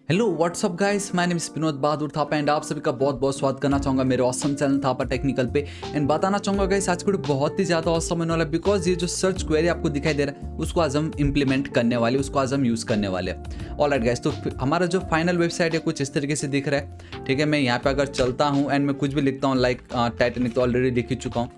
Hello what's up guys, my name is Vinod Bahadur Thapa and आप सभी का बहुत बहुत स्वागत करना चाहूँगा मेरे ऑसम चैनल थापा टेक्निकल पे। एंड बताना चाहूँगा गाइस, आज की वीडियो बहुत ही ज़्यादा ऑसम होने वाला है बिकॉज ये जो सर्च क्वेरी आपको दिखाई दे रहा है उसको आज हम इंप्लीमेंट करने वाले, उसको आज हम यूज़ करने वाले हैं। ऑलराइट गाइस, तो हमारा जो फाइनल वेबसाइट है कुछ इस तरीके से दिख रहा है। ठीक है, मैं यहाँ पे अगर चलता हूँ एंड मैं कुछ भी लिखता हूँ लाइक टाइटैनिक तो ऑलरेडी लिख ही चुका हूँ,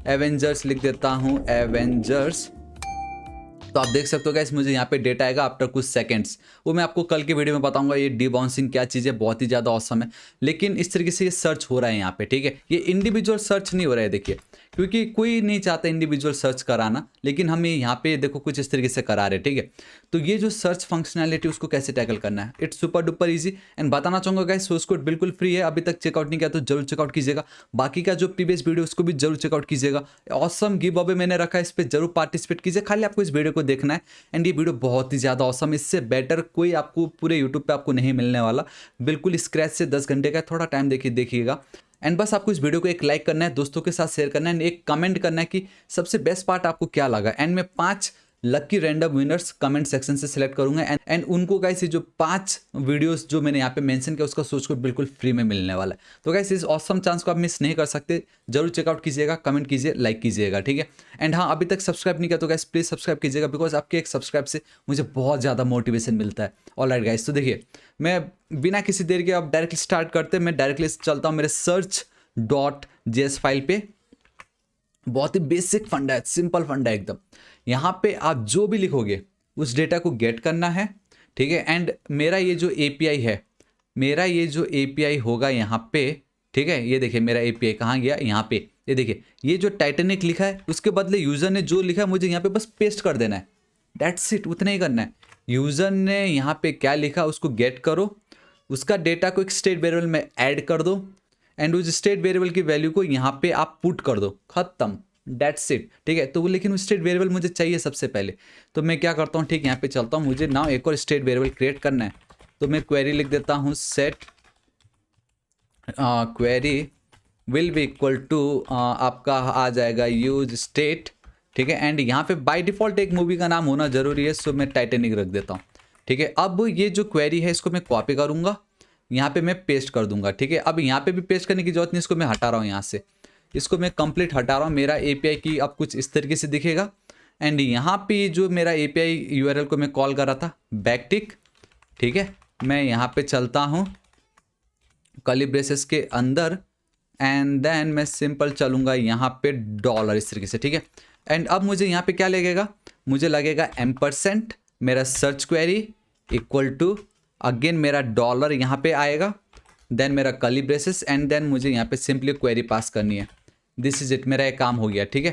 एवेंजर्स लिख देता हूँ, एवेंजर्स। तो आप देख सकते हो गाइस, मुझे यहाँ पे डेटा आएगा आफ्टर कुछ सेकंड्स। वो मैं आपको कल के वीडियो में बताऊंगा ये डीबाउंसिंग क्या चीज़ है, बहुत ही ज़्यादा ऑसम है। लेकिन इस तरीके से ये सर्च हो रहा है यहाँ पे। ठीक है, ये इंडिविजुअल सर्च नहीं हो रहा है, देखिए, क्योंकि कोई नहीं चाहता इंडिविजुअल सर्च कराना, लेकिन हम ये यहाँ पे देखो कुछ इस तरीके से करा रहे हैं। ठीक है, तो ये जो सर्च फंक्शनैलिटी उसको कैसे टैकल करना है, it's super duper easy. And बताना चाहूँगा गाइस, सोर्स कोड बिल्कुल फ्री है, अभी तक चेकआउट नहीं किया तो जरूर चेकआउट कीजिएगा। बाकी का जो प्रीवियस वीडियो उसको भी जरूर चेकआउट कीजिएगा। ऑसम गिव अवे मैंने रखा है, इस पर जरूर पार्टिसिपेट कीजिए। खाली आपको इस वीडियो को देखना है एंड ये वीडियो बहुत ही ज़्यादा ऑसम, इससे बेटर कोई आपको पूरे यूट्यूब पे आपको नहीं मिलने वाला। बिल्कुल स्क्रैच से 10 घंटे का, थोड़ा टाइम देखिएगा। एंड बस आपको इस वीडियो को एक लाइक करना है, दोस्तों के साथ शेयर करना है एंड एक कमेंट करना है कि सबसे बेस्ट पार्ट आपको क्या लगा। एंड मैं 5 lucky random winners comment section से सिलेक्ट करूंगा एंड उनको गाइस ये जो 5 वीडियोस जो मैंने यहाँ पे मेंशन किया उसका सोर्स कोड बिल्कुल फ्री में मिलने वाला है। तो गाइस इस ऑसम चांस को आप मिस नहीं कर सकते, जरूर चेकआउट कीजिएगा, कमेंट कीजिए, लाइक कीजिएगा। ठीक है, एंड हाँ, अभी तक सब्सक्राइब नहीं किया तो गाइस प्लीज सब्सक्राइब कीजिएगा बिकॉज आपके एक सब्सक्राइब से मुझे बहुत ज़्यादा मोटिवेशन मिलता है। ऑलराइट गाइस, तो देखिए, मैं बिना किसी देर के अब डायरेक्टली स्टार्ट करते मैं डायरेक्टली चलता हूँ मेरे search.js फाइल पे। बहुत ही बेसिक फंडा है, सिंपल फंडा है एकदम। यहाँ पे आप जो भी लिखोगे उस डेटा को गेट करना है। ठीक है, एंड मेरा ये जो एपीआई है, मेरा ये जो एपीआई होगा यहाँ पे, ठीक है, ये देखिए मेरा एपीआई कहाँ गया, यहाँ पे ये देखिए, ये जो टाइटैनिक लिखा है उसके बदले यूज़र ने जो लिखा है मुझे यहाँ पे बस पेस्ट कर देना है। दैट्स इट, उतना ही करना है। यूज़र ने यहाँ पे क्या लिखा उसको गेट करो, उसका डेटा को एक स्टेट वेरिएबल में ऐड कर दो एंड उस स्टेट वेरिएबल की वैल्यू को यहाँ पे आप पुट कर दो, खत्म, दैट्स इट। ठीक है, तो वो लेकिन स्टेट वेरिएबल मुझे चाहिए सबसे पहले, तो मैं क्या करता हूँ, ठीक, यहाँ पे चलता हूँ, मुझे ना एक और स्टेट वेरिएबल क्रिएट करना है। तो मैं क्वेरी लिख देता हूँ, set query will be equal to आपका आ जाएगा यूज स्टेट। ठीक है, एंड यहाँ पे बाय डिफॉल्ट एक मूवी का नाम होना जरूरी है, सो मैं टाइटैनिक रख देता हूँ। ठीक है, अब ये जो क्वेरी है इसको मैं कॉपी करूँगा, यहाँ पे मैं पेस्ट कर दूंगा। ठीक है, अब यहाँ पे भी पेस्ट करने की जरूरत नहीं, इसको मैं हटा रहा हूँ यहाँ से, इसको मैं कंप्लीट हटा रहा हूँ। मेरा एपीआई की अब कुछ इस तरीके से दिखेगा एंड यहाँ पे जो मेरा एपीआई यूआरएल को मैं कॉल कर रहा था, बैकटिक। ठीक है, मैं यहाँ पे चलता हूँ कर्ली ब्रेसेस के अंदर एंड देन मैं सिंपल चलूँगा यहाँ पे डॉलर, इस तरीके से। ठीक है, एंड अब मुझे यहाँ पे क्या लगेगा, मुझे लगेगा %, मेरा search query equal to again मेरा डॉलर यहाँ पे आएगा, देन मेरा कर्ली ब्रेसेस एंड देन मुझे यहाँ पे सिंपली क्वेरी पास करनी है। दिस इज इट, मेरा एक काम हो गया। ठीक है,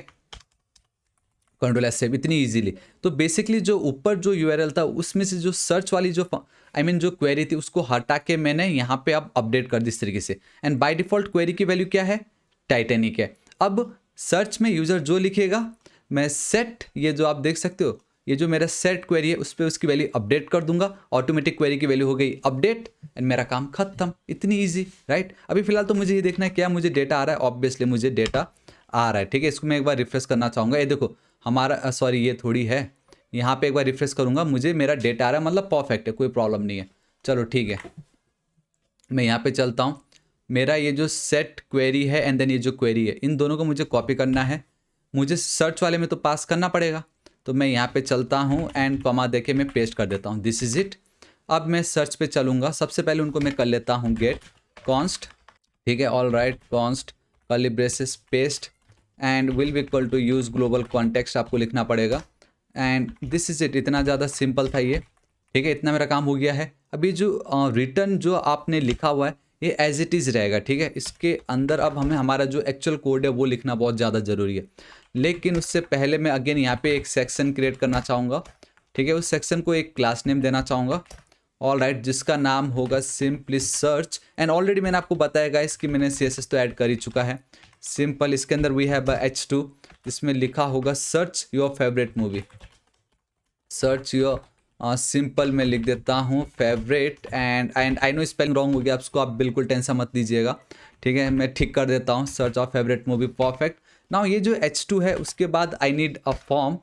कंट्रोल एस सेव, इतनी इजीली। तो बेसिकली जो ऊपर जो यूआरएल था उसमें से जो सर्च वाली जो जो क्वेरी थी उसको हटा के मैंने यहाँ पे अब अपडेट कर दी इस तरीके से। एंड बाय डिफॉल्ट क्वेरी की वैल्यू क्या है, टाइटैनिक है। अब सर्च में यूजर जो लिखेगा मैं सेट, ये जो आप देख सकते हो, ये जो मेरा सेट क्वेरी है उस पर उसकी वैल्यू अपडेट कर दूंगा, ऑटोमेटिक क्वेरी की वैल्यू हो गई अपडेट एंड मेरा काम खत्म। इतनी इजी, राइट। अभी फिलहाल तो मुझे ये देखना है क्या मुझे डेटा आ रहा है, ऑब्वियसली मुझे डेटा आ रहा है। ठीक है, इसको मैं एक बार रिफ्रेश करना चाहूँगा, ये देखो हमारा सॉरी ये थोड़ी है, यहाँ पे एक बार रिफ्रेश करूँगा, मुझे मेरा डेटा आ रहा है, मतलब परफेक्ट है, कोई प्रॉब्लम नहीं है। चलो ठीक है, मैं यहाँ पे चलता हूँ, मेरा ये जो सेट क्वेरी है एंड देन ये जो क्वेरी है, इन दोनों को मुझे कॉपी करना है, मुझे सर्च वाले में तो पास करना पड़ेगा। तो मैं यहाँ पे चलता हूँ एंड कॉमा देके मैं पेस्ट कर देता हूँ, दिस इज इट। अब मैं सर्च पे चलूँगा, सबसे पहले उनको मैं कर लेता हूँ गेट कॉन्स्ट। ठीक है, all right, const curly braces paste and will be equal to use global context आपको लिखना पड़ेगा एंड दिस इज इट। इतना ज़्यादा सिंपल था ये। ठीक है, इतना मेरा काम हो गया है। अभी जो रिटर्न जो आपने लिखा हुआ है ये एज इट इज़ रहेगा। ठीक है, इसके अंदर अब हमें हमारा जो एक्चुअल कोड है वो लिखना बहुत ज़्यादा ज़रूरी है, लेकिन उससे पहले मैं अगेन यहाँ पे एक सेक्शन क्रिएट करना चाहूँगा। ठीक है, उस सेक्शन को एक क्लास नेम देना चाहूँगा, ऑल राइट, जिसका नाम होगा सिंपली सर्च। एंड ऑलरेडी मैंने आपको बताया इसकी मैंने CSS तो ऐड कर ही चुका है। सिंपल, इसके अंदर वी हैव H2, इसमें लिखा होगा search your favourite movie, search your simple मैं लिख देता हूँ favourite and I know spelling wrong हो गया, उसको आप बिल्कुल टेंशन मत लीजिएगा। ठीक है, मैं ठीक कर देता हूँ, search of favourite movie, perfect. Now ये जो H2 है उसके बाद आई नीड अ फॉर्म।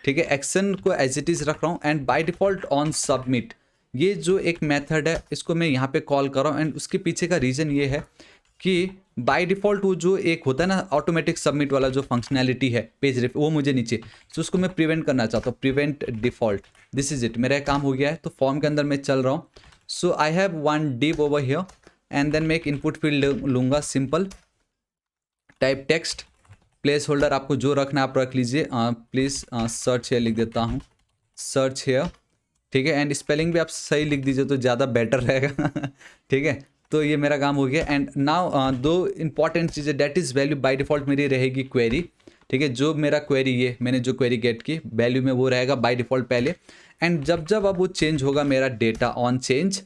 ठीक है, एक्शन को एज इट इज़ रख रहा हूँ and by default on submit, ये जो एक मेथड है इसको मैं यहाँ पे कॉल कर रहा हूँ, एंड उसके पीछे का रीज़न ये है कि बाय डिफ़ॉल्ट वो जो एक होता है ना ऑटोमेटिक सबमिट वाला जो फंक्शनैलिटी है पेज रिफ, वो मुझे नीचे, तो उसको मैं प्रिवेंट करना चाहता हूँ, prevent default. This is it, मेरा काम हो गया है। तो फॉर्म के अंदर मैं चल रहा हूँ। So I have one div over here, and then मैं एक इनपुट फील्ड लूँगा, simple type text, placeholder आपको जो रखना है आप रख लीजिए। प्लीज़ सर्च हेयर लिख देता हूँ, सर्च हेयर, ठीक है। एंड स्पेलिंग भी आप सही लिख दीजिए तो ज़्यादा बेटर रहेगा ठीक है। तो ये मेरा काम हो गया। एंड नाउ दो इंपॉर्टेंट चीज़ें, that is value by default मेरी रहेगी क्वेरी, ठीक है। जो मेरा क्वेरी, ये मैंने जो क्वेरी गेट की वैल्यू में वो रहेगा बाय डिफ़ॉल्ट पहले। एंड जब जब अब वो चेंज होगा मेरा डेटा ऑन चेंज,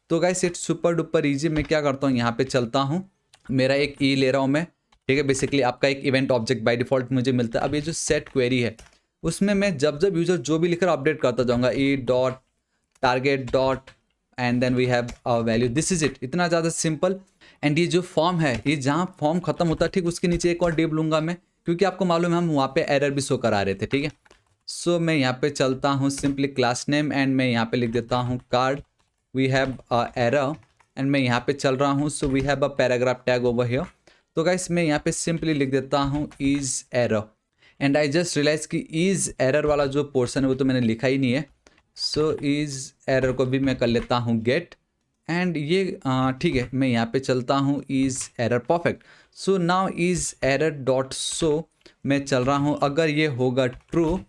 तो guys it's super duper easy. मैं क्या करता हूँ, यहाँ पे चलता हूँ, मेरा एक ई ले रहा हूँ मैं, ठीक है। बेसिकली आपका एक इवेंट ऑब्जेक्ट बाय डिफ़ॉल्ट मुझे मिलता है। अब ये जो सेट क्वेरी है उसमें मैं जब जब यूज़र जो भी लिख रहा अपडेट करता जाऊँगा, E dot target dot and then we have a value, this is it, इतना ज़्यादा सिंपल। एंड ये जो फॉर्म है, ये जहाँ फॉर्म खत्म होता है ठीक उसके नीचे एक और डिव लूँगा मैं, क्योंकि आपको मालूम है हम वहाँ पे एरर भी शो करा रहे थे, ठीक है। सो मैं यहाँ पे चलता हूँ, सिंपली क्लास नेम, एंड मैं यहाँ पे लिख देता हूँ card, we have a error, and मैं यहाँ पे चल रहा हूँ। So we have a paragraph tag over here. तो गाइस मैं यहाँ पे सिंपली लिख देता हूँ is error, and I just realise कि इज एरर वाला जो पोर्शन है वो तो मैंने लिखा ही नहीं है। सो इज एरर को भी मैं कर लेता हूँ गेट, एंड ये ठीक है। मैं यहाँ पे चलता हूँ is error, perfect. So now is error dot show मैं चल रहा हूँ, अगर ये होगा ट्रू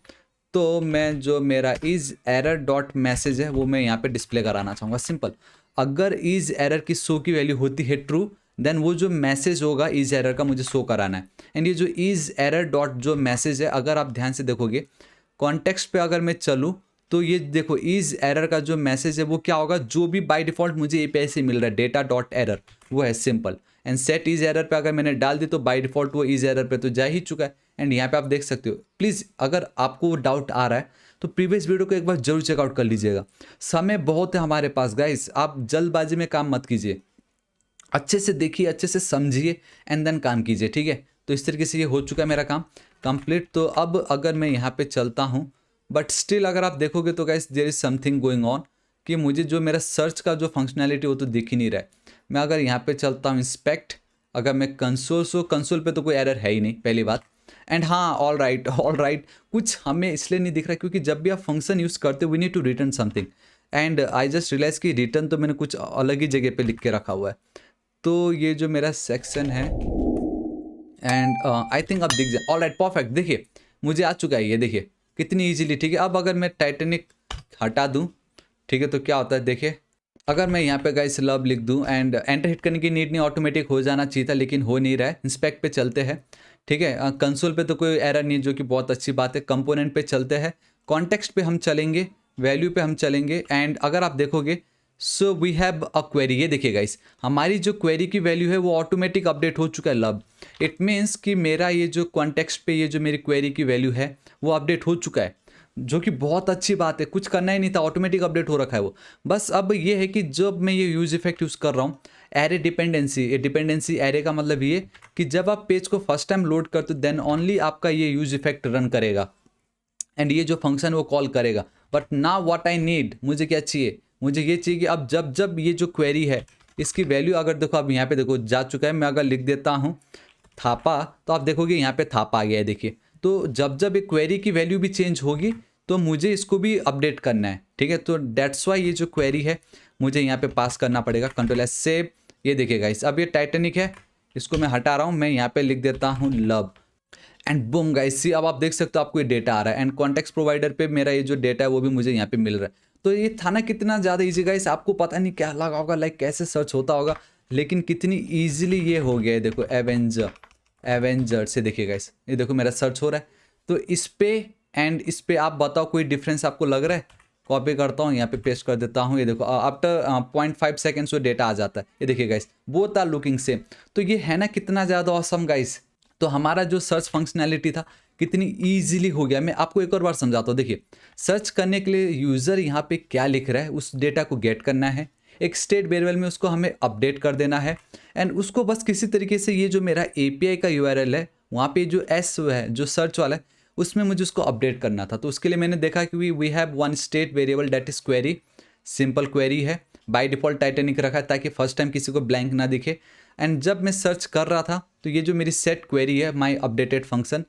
तो मैं जो मेरा इज एरर डॉट मैसेज है वो मैं यहाँ पे डिस्प्ले कराना चाहूँगा, सिंपल। अगर इज एरर की शो की वैल्यू होती है ट्रू, देन वो जो मैसेज होगा इज एरर का मुझे शो कराना है। एंड ये जो इज एरर डॉट जो मैसेज है, अगर आप ध्यान से देखोगे कॉन्टेक्स्ट पे अगर मैं चलूँ तो ये देखो इज एरर का जो मैसेज है वो क्या होगा, जो भी बाय डिफ़ॉल्ट मुझे एपीआई से मिल रहा है डेटा डॉट एरर वो है, simple. And set is error पे अगर मैंने डाल दी तो बाय डिफ़ॉल्ट वो इज एरर पे तो जा ही चुका है। एंड यहाँ पे आप देख सकते हो, प्लीज़ अगर आपको डाउट आ रहा है तो प्रीवियस वीडियो को एक बार जरूर चेकआउट कर लीजिएगा। समय बहुत है हमारे पास गाइस, आप जल्दबाजी में काम मत कीजिए, अच्छे से देखिए, अच्छे से समझिए, एंड देन काम कीजिए, ठीक है। तो इस तरीके से ये हो चुका है मेरा काम कंप्लीट। तो अब अगर मैं यहाँ पे चलता हूँ, बट स्टिल अगर आप देखोगे तो guys there is something going on, कि मुझे जो मेरा सर्च का जो फंक्शनैलिटी वो तो दिख ही नहीं रहा है। मैं अगर यहाँ पे चलता हूँ इंस्पेक्ट, अगर मैं कंसोल, सो कंसोल पे तो कोई एरर है ही नहीं, पहली बात। एंड हाँ, ऑल राइट, कुछ हमें इसलिए नहीं दिख रहा है क्योंकि जब भी आप फंक्शन यूज़ करते हो we need to return something, and I just realise कि रिटर्न तो मैंने कुछ अलग ही जगह पे लिख के रखा हुआ है। तो ये जो मेरा सेक्शन है, एंड आई थिंक अब दिख जाए, ऑल राइट परफेक्ट, देखिए मुझे आ चुका है ये, देखिए कितनी इजीली, ठीक है। अब अगर मैं टाइटैनिक हटा दूं, ठीक है, तो क्या होता है देखिए, अगर मैं यहाँ पे गाइस लव लिख दूं एंड एंटर हिट करने की नीड नहीं, ऑटोमेटिक हो जाना चाहिए था लेकिन हो नहीं रहा है। इंस्पेक्ट पे चलते हैं, ठीक है। कंसोल पे तो कोई एरर नहीं, जो कि बहुत अच्छी बात है। कंपोनेंट पे चलते हैं, कॉन्टेक्स्ट पे हम चलेंगे, वैल्यू पे हम चलेंगे, एंड अगर आप देखोगे so we have a query. ये देखिए गाइस, हमारी जो क्वेरी की वैल्यू है वो ऑटोमेटिक अपडेट हो चुका है लव। इट मीन्स कि मेरा ये जो कॉन्टेक्स्ट पे ये जो मेरी क्वेरी की वैल्यू है वो अपडेट हो चुका है, जो कि बहुत अच्छी बात है। कुछ करना ही नहीं था, ऑटोमेटिक अपडेट हो रखा है वो। बस अब ये है कि जब मैं ये यूज इफेक्ट यूज़ कर रहा हूँ, एरे डिपेंडेंसी, ये डिपेंडेंसी एरे का मतलब ये कि जब आप पेज को फर्स्ट टाइम लोड करते हो देन ओनली आपका ये यूज इफेक्ट रन करेगा, एंड ये जो फंक्शन वो कॉल करेगा। But now what I need, मुझे क्या चाहिए, मुझे ये चाहिए कि अब जब जब ये जो क्वेरी है इसकी वैल्यू, अगर देखो अब यहाँ पे देखो जा चुका है, मैं अगर लिख देता हूँ थापा तो आप देखोगे यहाँ पे थापा आ गया है, देखिए। तो जब जब एक क्वेरी की वैल्यू भी चेंज होगी तो मुझे इसको भी अपडेट करना है, ठीक है। तो डेट्स वाई ये जो क्वेरी है मुझे यहाँ पे पास करना पड़ेगा, कंट्रोल एस सेव। ये देखिएगा इस, अब ये टाइटैनिक है, इसको मैं हटा रहा हूँ, मैं यहाँ पे लिख देता हूँ लव, एंड बूम गाइस सी, अब आप देख सकते हो आपको ये डेटा आ रहा है, एंड कॉन्टेक्स्ट प्रोवाइडर पे मेरा ये जो डेटा है वो भी मुझे यहाँ पे मिल रहा है। तो ये था ना कितना ज़्यादा इजी गाइस, आपको पता नहीं क्या लगा होगा, लाइक कैसे सर्च होता होगा, लेकिन कितनी ईजिली ये हो गया है। देखो एवेंजर से देखिए गाइस, ये देखो मेरा सर्च हो रहा है। तो इस पे एंड इस पे आप बताओ कोई डिफरेंस आपको लग रहा है। कॉपी करता हूँ, यहाँ पे पेस्ट कर देता हूँ, ये देखो आफ्टर 0.5 सेकेंड्स वो डेटा आ जाता है। ये देखिए guys, both are looking same. तो ये है ना कितना ज़्यादा ऑसम गाइस। तो हमारा जो सर्च फंक्शनैलिटी था कितनी ईजिली हो गया। मैं आपको एक और बार समझाता हूँ, देखिए सर्च करने के लिए यूज़र यहाँ पे क्या लिख रहा है उस डेटा को गेट करना है, एक स्टेट वेरिएबल में उसको हमें अपडेट कर देना है, एंड उसको बस किसी तरीके से ये जो मेरा एपीआई का यूआरएल है वहाँ पे जो एस है जो सर्च वाला है उसमें मुझे उसको अपडेट करना था। तो उसके लिए मैंने देखा कि we have one state variable that is query, simple query है, बाय डिफ़ॉल्ट टाइटैनिक रखा है ताकि फर्स्ट टाइम किसी को ब्लैंक ना दिखे। एंड जब मैं सर्च कर रहा था तो ये जो मेरी सेट क्वेरी है माई अपडेटेड फंक्शन,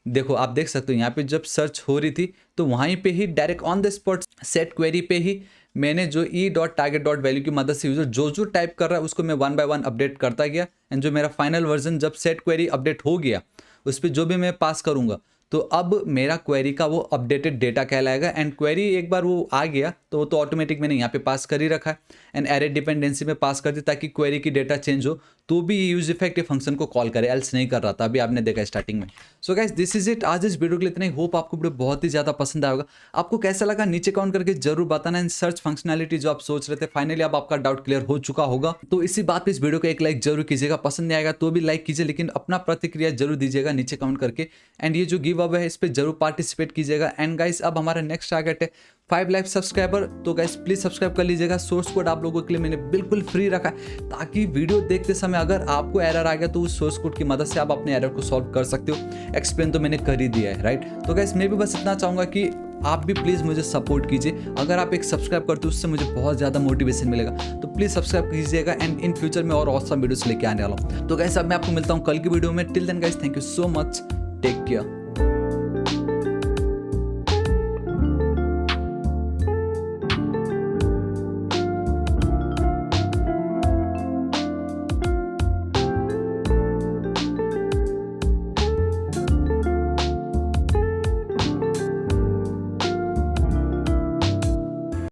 देखो आप देख सकते हो यहाँ पे जब सर्च हो रही थी तो वहीं पे ही direct on the spot set query पे ही मैंने जो e.target.value की मदद से यूजर जो टाइप कर रहा है उसको मैं 1 बाय 1 अपडेट करता गया। एंड जो मेरा फाइनल वर्जन जब सेट क्वेरी अपडेट हो गया उस पर जो भी मैं पास करूँगा तो अब मेरा क्वेरी का वो अपडेटेड डेटा कहलाएगा। एंड क्वेरी एक बार वो आ गया तो वो तो ऑटोमेटिक मैंने यहाँ पे पास कर ही रखा है। एंड एरे डिपेंडेंसी में पास कर दी ताकि क्वेरी की डेटा चेंज हो तो भी यूज इफेक्टिव फंक्शन को कॉल करे, एल्स नहीं कर रहा था, अभी आपने देखा स्टार्टिंग में। So guys this is it, आज इस वीडियो के लिए इतना ही। होप आपको वीडियो बहुत ही ज़्यादा पसंद आएगा। आपको कैसा लगा नीचे कमेंट करके जरूर बताना। एंड सर्च फंक्शनैलिटी जो आप सोच रहे थे फाइनली अब आपका डाउट क्लियर हो चुका होगा। तो इसी बात पे इस वीडियो को एक लाइक जरूर कीजिएगा, पसंद नहीं आएगा तो भी लाइक कीजिए लेकिन अपना प्रतिक्रिया जरूर दीजिएगा नीचे कमेंट करके। एंड ये जो गिव अवे है इस पर जरूर पार्टिसिपेट कीजिएगा। एंड गाइस अब हमारा नेक्स्ट टारगेट है 5 लाख सब्सक्राइबर, तो गाइस प्लीज सब्सक्राइब कर लीजिएगा। सोर्स कोड आप लोगों के लिए मैंने बिल्कुल फ्री रखा है ताकि वीडियो देखते समय अगर आपको एरर आ गया तो उस सोर्स कोड की मदद से आप अपने एरर को सॉल्व कर सकते हो। एक्सप्लेन तो मैंने कर ही दिया है, राइट। तो गाइस मैं भी बस इतना चाहूंगा कि आप भी प्लीज़ मुझे सपोर्ट कीजिए। अगर आप एक सब्सक्राइब करते हो उससे मुझे बहुत ज़्यादा मोटिवेशन मिलेगा, तो प्लीज़ सब्सक्राइब कीजिएगा। एंड इन फ्यूचर में और ऑसम वीडियोस लेके आने वाला हूँ। तो गाइस अब मैं आपको मिलता हूँ कल की वीडियो में। Till then guys thank you so much, take care.